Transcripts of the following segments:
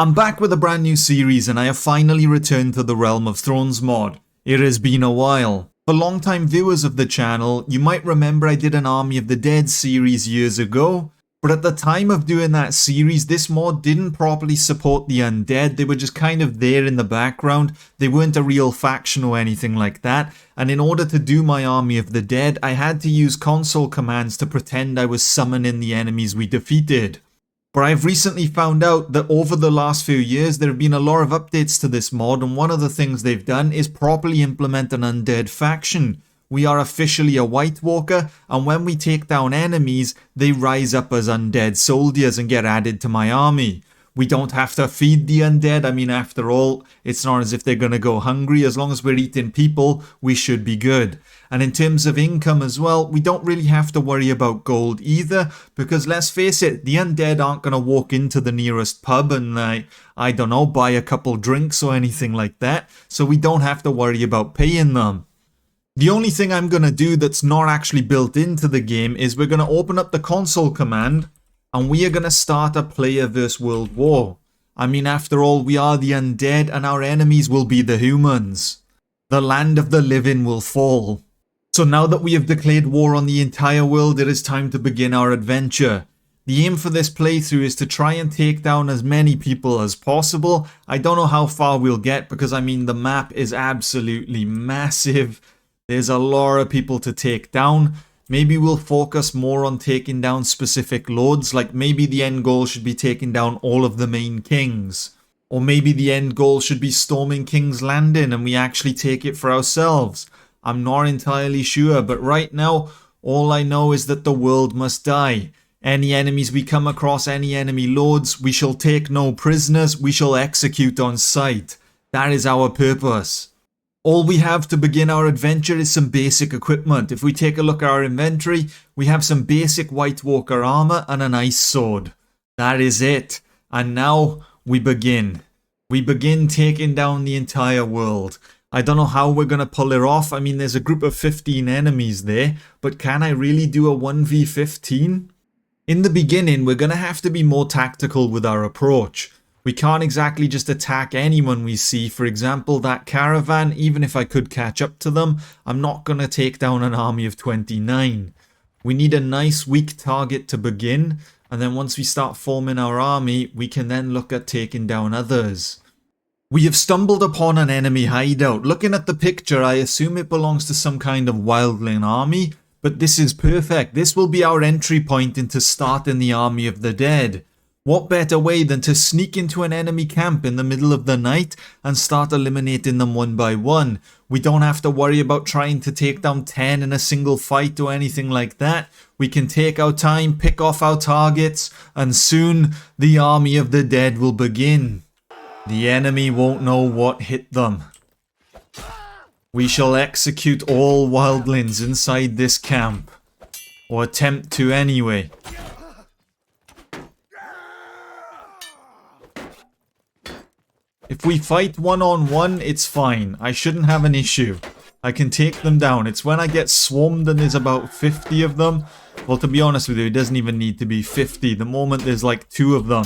I'm back with a brand new series and I have finally returned to the Realm of Thrones mod. It has been a while. For long-time viewers of the channel, you might remember I did an Army of the Dead series years ago, but at the time of doing that series, this mod didn't properly support the Undead. They were just kind of there in the background. They weren't a real faction or anything like that, and in order to do my Army of the Dead, I had to use console commands to pretend I was summoning the enemies we defeated. But I've recently found out that over the last few years there have been a lot of updates to this mod, and one of the things they've done is properly implement an undead faction. We are officially a Whitewalker, and when we take down enemies, they rise up as undead soldiers and get added to my army. We don't have to feed the undead. I mean, after all, it's not as if they're going to go hungry. As long as we're eating people, we should be good. And in terms of income as well, we don't really have to worry about gold either, because let's face it, the undead aren't going to walk into the nearest pub and, I don't know, buy a couple drinks or anything like that, so we don't have to worry about paying them. The only thing I'm going to do that's not actually built into the game is we're going to open up the console command and we are going to start a player versus world war. I mean, after all, we are the undead and our enemies will be the humans. The land of the living will fall. So now that we have declared war on the entire world, it is time to begin our adventure. The aim for this playthrough is to try and take down as many people as possible. I don't know how far we'll get because, I mean, the map is absolutely massive. There's a lot of people to take down. Maybe we'll focus more on taking down specific lords, like maybe the end goal should be taking down all of the main kings. Or maybe the end goal should be storming King's Landing and we actually take it for ourselves. I'm not entirely sure, but right now, all I know is that the world must die. Any enemies we come across, any enemy lords, we shall take no prisoners, we shall execute on sight. That is our purpose. All we have to begin our adventure is some basic equipment. If we take a look at our inventory, we have some basic Whitewalker armor and an ice sword. That is it. And now we begin. We begin taking down the entire world. I don't know how we're going to pull it off. I mean, there's a group of 15 enemies there, but can I really do a 1v15? In the beginning, we're going to have to be more tactical with our approach. We can't exactly just attack anyone we see. For example, that caravan, even if I could catch up to them, I'm not going to take down an army of 29. We need a nice weak target to begin, and then once we start forming our army, we can then look at taking down others. We have stumbled upon an enemy hideout. Looking at the picture, I assume it belongs to some kind of wildling army, but this is perfect. This will be our entry point into starting the Army of the Dead. What better way than to sneak into an enemy camp in the middle of the night and start eliminating them one by one. We don't have to worry about trying to take down 10 in a single fight or anything like that. We can take our time, pick off our targets, and soon the Army of the Dead will begin. The enemy won't know what hit them. We shall execute all wildlings inside this camp. Or attempt to anyway. If we fight one-on-one, it's fine. I shouldn't have an issue. I can take them down. It's when I get swarmed and there's about 50 of them. Well, to be honest with you, it doesn't even need to be 50. The moment there's like 2 of them.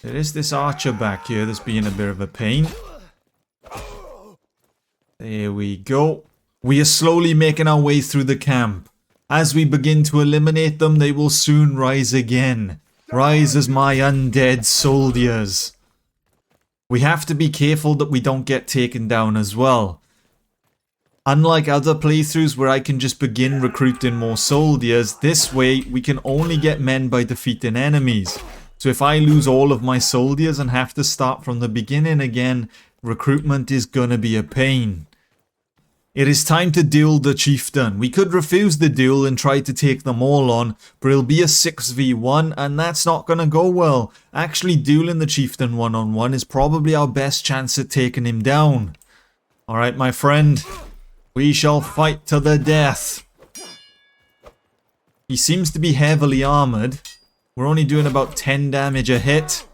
There is this archer back here that's being a bit of a pain. There we go. We are slowly making our way through the camp. As we begin to eliminate them, they will soon rise again. Rise as my undead soldiers. We have to be careful that we don't get taken down as well. Unlike other playthroughs where I can just begin recruiting more soldiers, this way we can only get men by defeating enemies. So if I lose all of my soldiers and have to start from the beginning again, recruitment is gonna be a pain. It is time to duel the chieftain. We could refuse the duel and try to take them all on, but it'll be a 6v1 and that's not gonna go well. Actually dueling the chieftain one-on-one is probably our best chance at taking him down. Alright, my friend, we shall fight to the death. He seems to be heavily armoured. We're only doing about 10 damage a hit.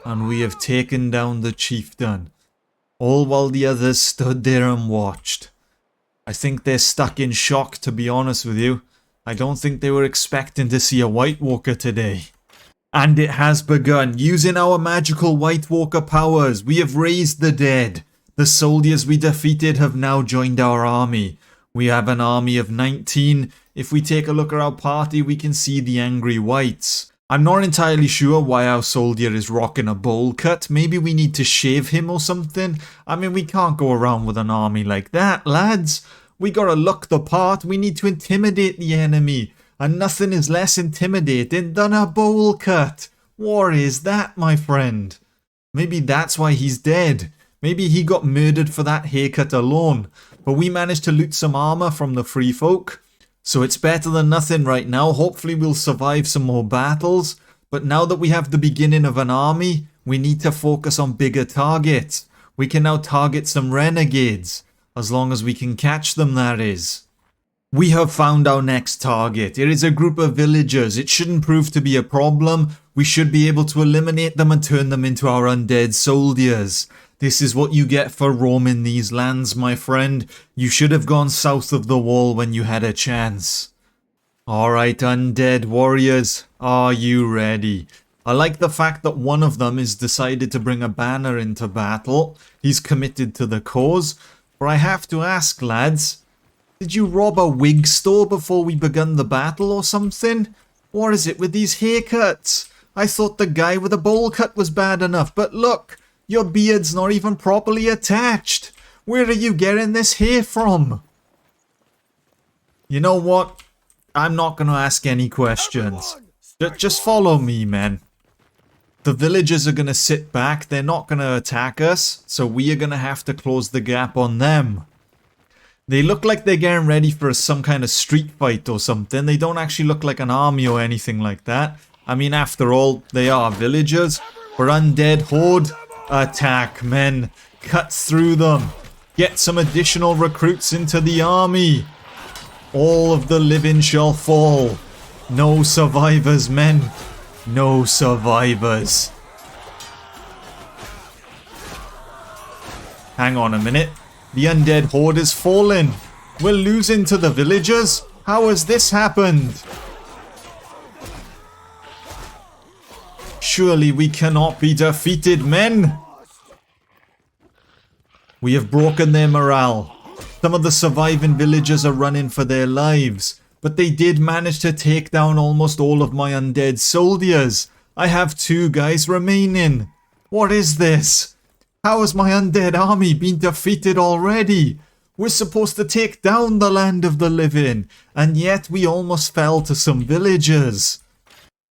And we have taken down the chieftain. All while the others stood there and watched. I think they're stuck in shock, to be honest with you. I don't think they were expecting to see a Whitewalker today. And it has begun. Using our magical Whitewalker powers, we have raised the dead. The soldiers we defeated have now joined our army. We have an army of 19. If we take a look at our party, we can see the angry whites. I'm not entirely sure why our soldier is rocking a bowl cut. Maybe we need to shave him or something. I mean, we can't go around with an army like that, lads. We gotta look the part. We need to intimidate the enemy. And nothing is less intimidating than a bowl cut. What is that, my friend? Maybe that's why he's dead. Maybe he got murdered for that haircut alone. But we managed to loot some armor from the free folk. So it's better than nothing right now. Hopefully we'll survive some more battles. But now that we have the beginning of an army, we need to focus on bigger targets. We can now target some renegades. As long as we can catch them, that is. We have found our next target. It is a group of villagers. It shouldn't prove to be a problem. We should be able to eliminate them and turn them into our undead soldiers. This is what you get for roaming these lands, my friend. You should have gone south of the wall when you had a chance. Alright, undead warriors, are you ready? I like the fact that one of them has decided to bring a banner into battle. He's committed to the cause. But I have to ask, lads, did you rob a wig store before we begun the battle or something? What is it with these haircuts? I thought the guy with a bowl cut was bad enough, but look, your beard's not even properly attached. Where are you getting this hair from? You know what? I'm not going to ask any questions. Just follow me, man. The villagers are going to sit back. They're not going to attack us, so we are going to have to close the gap on them. They look like they're getting ready for some kind of street fight or something. They don't actually look like an army or anything like that. I mean, after all, they are villagers. For undead horde, attack, men. Cut through them. Get some additional recruits into the army. All of the living shall fall. No survivors, men. No survivors. Hang on a minute. The undead horde is falling. We're losing to the villagers? How has this happened? Surely we cannot be defeated, men. We have broken their morale. Some of the surviving villagers are running for their lives. But they did manage to take down almost all of my undead soldiers. I have 2 guys remaining. What is this? How has my undead army been defeated already? We're supposed to take down the land of the living, and yet we almost fell to some villagers.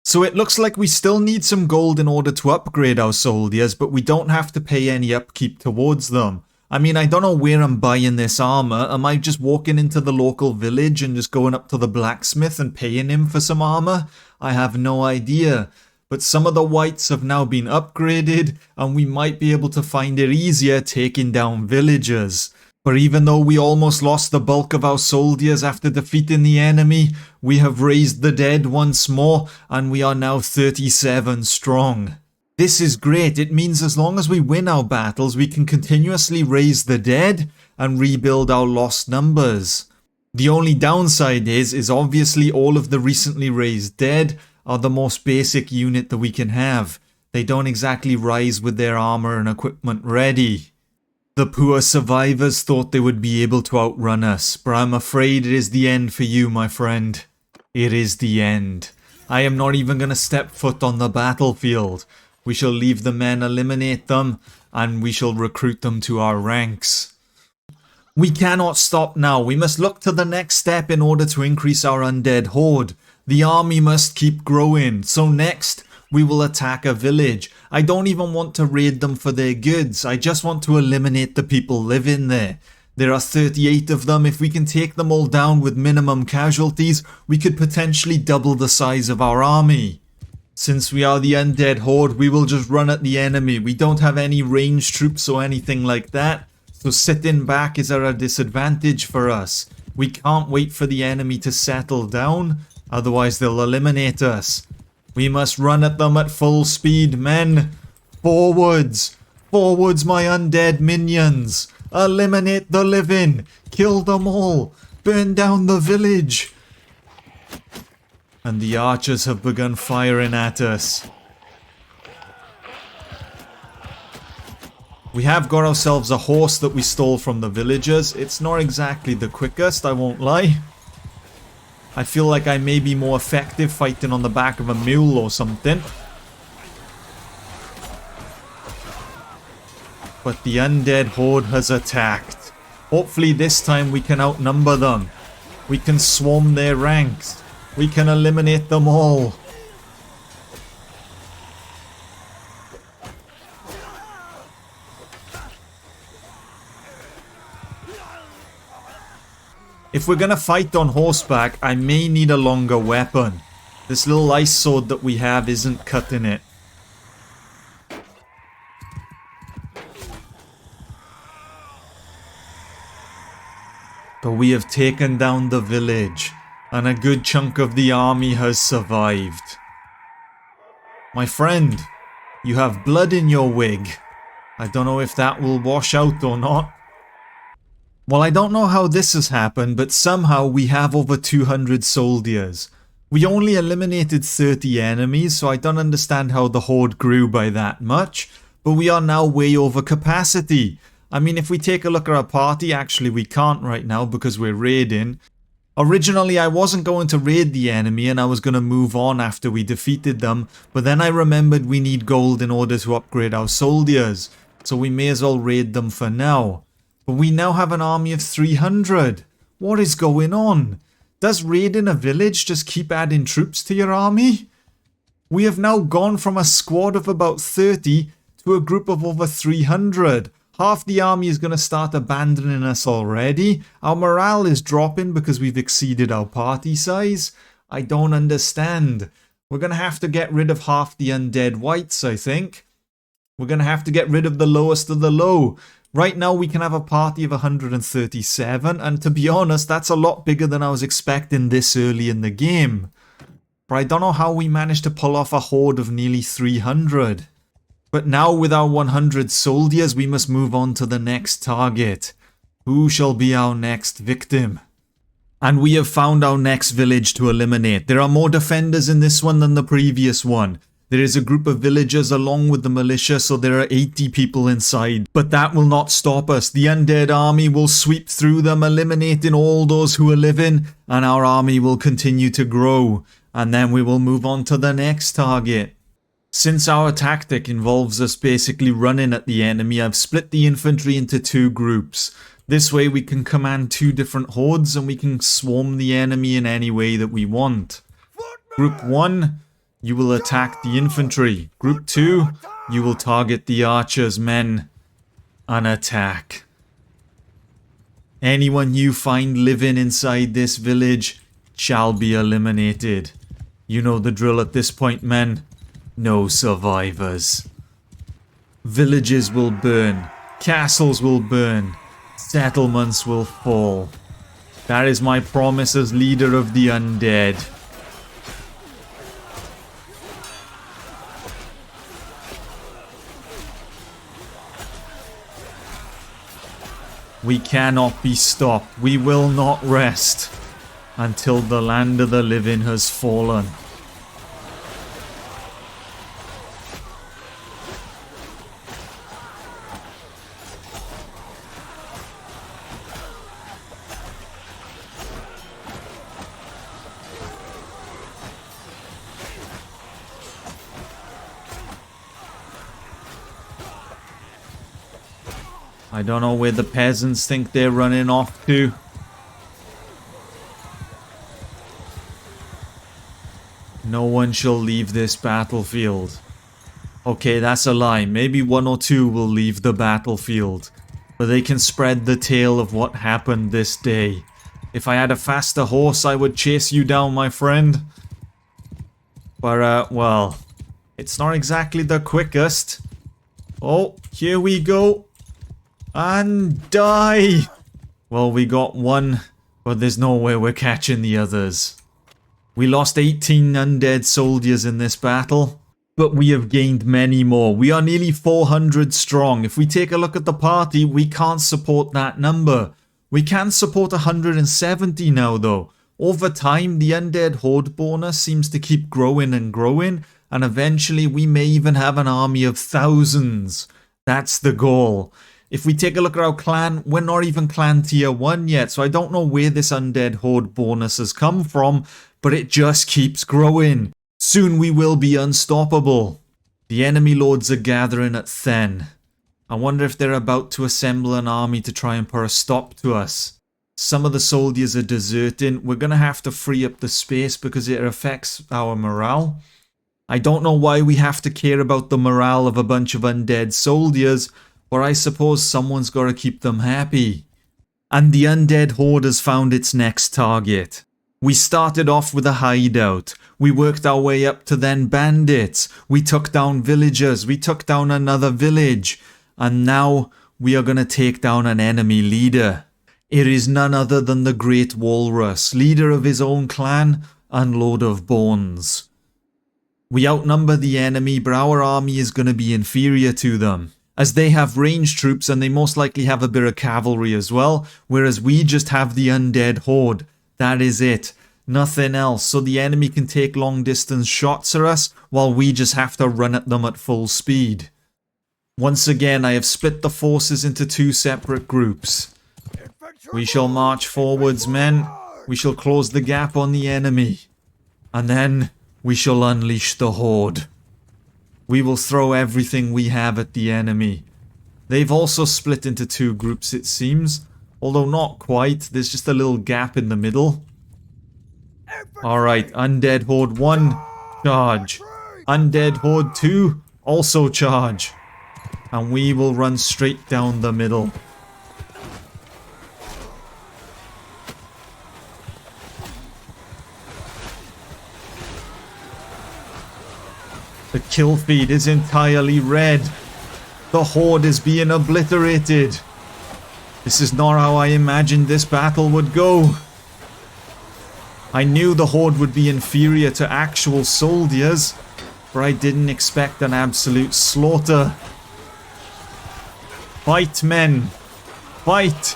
So it looks like we still need some gold in order to upgrade our soldiers, but we don't have to pay any upkeep towards them. I mean, I don't know where I'm buying this armor. Am I just walking into the local village and just going up to the blacksmith and paying him for some armor? I have no idea. But some of the whites have now been upgraded, and we might be able to find it easier taking down villagers. But even though we almost lost the bulk of our soldiers after defeating the enemy, we have raised the dead once more, and we are now 37 strong. This is great. It means as long as we win our battles, we can continuously raise the dead and rebuild our lost numbers. The only downside is obviously all of the recently raised dead are the most basic unit that we can have. They don't exactly rise with their armor and equipment ready. The poor survivors thought they would be able to outrun us, but I'm afraid it is the end for you, my friend. It is the end. I am not even going to step foot on the battlefield. We shall leave the men eliminate them, and we shall recruit them to our ranks. We cannot stop now. We must look to the next step in order to increase our undead horde. The army must keep growing. So next, we will attack a village. I don't even want to raid them for their goods. I just want to eliminate the people living there. There are 38 of them. If we can take them all down with minimum casualties, we could potentially double the size of our army. Since we are the undead horde, we will just run at the enemy. We don't have any ranged troops or anything like that. So sitting back is at a disadvantage for us. We can't wait for the enemy to settle down. Otherwise they'll eliminate us. We must run at them at full speed, men. Forwards! Forwards, my undead minions! Eliminate the living! Kill them all! Burn down the village! And the archers have begun firing at us. We have got ourselves a horse that we stole from the villagers. It's not exactly the quickest, I won't lie. I feel like I may be more effective fighting on the back of a mule or something. But the undead horde has attacked. Hopefully this time we can outnumber them. We can swarm their ranks. We can eliminate them all. If we're gonna fight on horseback, I may need a longer weapon. This little ice sword that we have isn't cutting it. But we have taken down the village, and a good chunk of the army has survived. My friend, you have blood in your wig. I don't know if that will wash out or not. Well, I don't know how this has happened, but somehow we have over 200 soldiers. We only eliminated 30 enemies, so I don't understand how the horde grew by that much. But we are now way over capacity. I mean, if we take a look at our party, actually we can't right now because we're raiding. Originally, I wasn't going to raid the enemy and I was going to move on after we defeated them. But then I remembered we need gold in order to upgrade our soldiers. So we may as well raid them for now. But we now have an army of 300. What is going on? Does raiding a village just keep adding troops to your army? We have now gone from a squad of about 30 to a group of over 300. Half the army is going to start abandoning us already. Our morale is dropping because we've exceeded our party size. I don't understand. We're going to have to get rid of half the undead wights, I think. We're going to have to get rid of the lowest of the low. Right now we can have a party of 137, and to be honest, that's a lot bigger than I was expecting this early in the game. But I don't know how we managed to pull off a horde of nearly 300. But now with our 100 soldiers, we must move on to the next target. Who shall be our next victim? And we have found our next village to eliminate. There are more defenders in this one than the previous one. There is a group of villagers along with the militia, so there are 80 people inside. But that will not stop us. The undead army will sweep through them, eliminating all those who are living, and our army will continue to grow. And then we will move on to the next target. Since our tactic involves us basically running at the enemy, I've split the infantry into two groups. This way we can command two different hordes and we can swarm the enemy in any way that we want. Group 1, you will attack the infantry. Group 2, you will target the archers, men, and attack. Anyone you find living inside this village shall be eliminated. You know the drill at this point, men. No survivors. Villages will burn. Castles will burn. Settlements will fall. That is my promise as leader of the undead. We cannot be stopped. We will not rest until the land of the living has fallen. I don't know where the peasants think they're running off to. No one shall leave this battlefield. Okay, that's a lie. Maybe 1 or 2 will leave the battlefield. But they can spread the tale of what happened this day. If I had a faster horse, I would chase you down, my friend. But, well, it's not exactly the quickest. Oh, here we go. And die! Well, we got one, but there's no way we're catching the others. We lost 18 undead soldiers in this battle, but we have gained many more. We are nearly 400 strong. If we take a look at the party, we can't support that number. We can support 170 now though. Over time, the Undead Horde bonus seems to keep growing and growing, and eventually we may even have an army of thousands. That's the goal. If we take a look at our clan, we're not even clan tier 1 yet, so I don't know where this Undead Horde bonus has come from, but it just keeps growing. Soon we will be unstoppable. The enemy lords are gathering at Then. I wonder if they're about to assemble an army to try and put a stop to us. Some of the soldiers are deserting. We're going to have to free up the space because it affects our morale. I don't know why we have to care about the morale of a bunch of undead soldiers, but I suppose someone's got to keep them happy. And the Undead Horde has found its next target. We started off with a hideout. We worked our way up to then bandits. We took down villagers. We took down another village. And now we are going to take down an enemy leader. It is none other than the Great Walrus, leader of his own clan and Lord of Bones. We outnumber the enemy, but our army is going to be inferior to them, as they have ranged troops and they most likely have a bit of cavalry as well, whereas we just have the Undead Horde. That is it. Nothing else. So the enemy can take long distance shots at us, while we just have to run at them at full speed. Once again, I have split the forces into two separate groups. We shall march forwards, men. We shall close the gap on the enemy. And then we shall unleash the Horde. We will throw everything we have at the enemy. They've also split into two groups, it seems. Although not quite. There's just a little gap in the middle. Alright, Undead Horde 1, charge. Undead Horde 2, also charge. And we will run straight down the middle. The kill feed is entirely red. The Horde is being obliterated. This is not how I imagined this battle would go. I knew the Horde would be inferior to actual soldiers, but I didn't expect an absolute slaughter. Fight, men! Fight!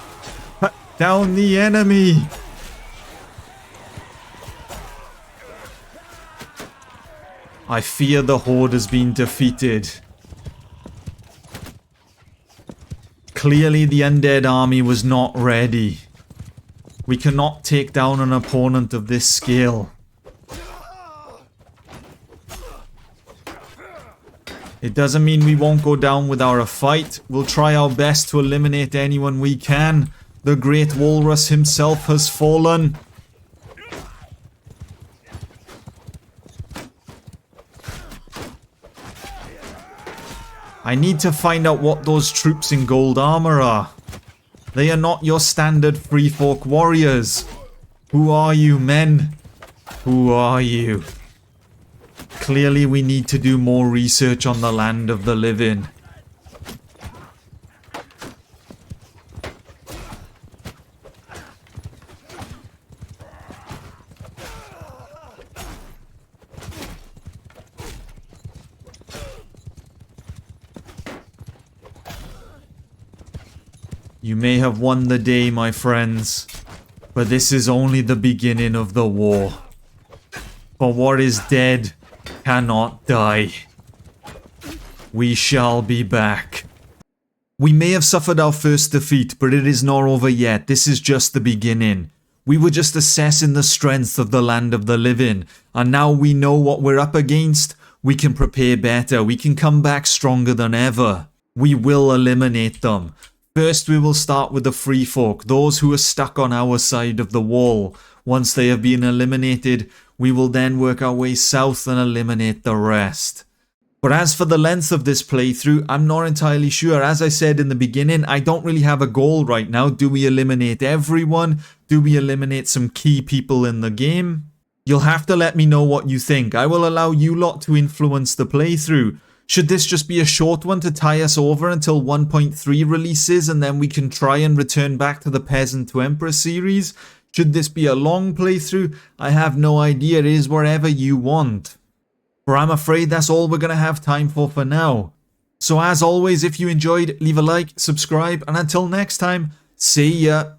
Cut down the enemy! I fear the Horde has been defeated. Clearly the undead army was not ready. We cannot take down an opponent of this scale. It doesn't mean we won't go down without a fight. We'll try our best to eliminate anyone we can. The Great Walrus himself has fallen. I need to find out what those troops in gold armor are. They are not your standard free folk warriors. Who are you, men? Who are you? Clearly we need to do more research on the land of the living. You may have won the day, my friends, but this is only the beginning of the war. For what is dead cannot die. We shall be back. We may have suffered our first defeat, but it is not over yet. This is just the beginning. We were just assessing the strength of the land of the living, and now we know what we're up against. We can prepare better. We can come back stronger than ever. We will eliminate them. First, we will start with the free folk, those who are stuck on our side of the wall. Once they have been eliminated, we will then work our way south and eliminate the rest. But as for the length of this playthrough, I'm not entirely sure. As I said in the beginning, I don't really have a goal right now. Do we eliminate everyone? Do we eliminate some key people in the game? You'll have to let me know what you think. I will allow you lot to influence the playthrough. Should this just be a short one to tie us over until 1.3 releases and then we can try and return back to the Peasant to Emperor series? Should this be a long playthrough? I have no idea. It is wherever you want. For I'm afraid that's all we're going to have time for now. So as always, if you enjoyed, leave a like, subscribe, and until next time, see ya.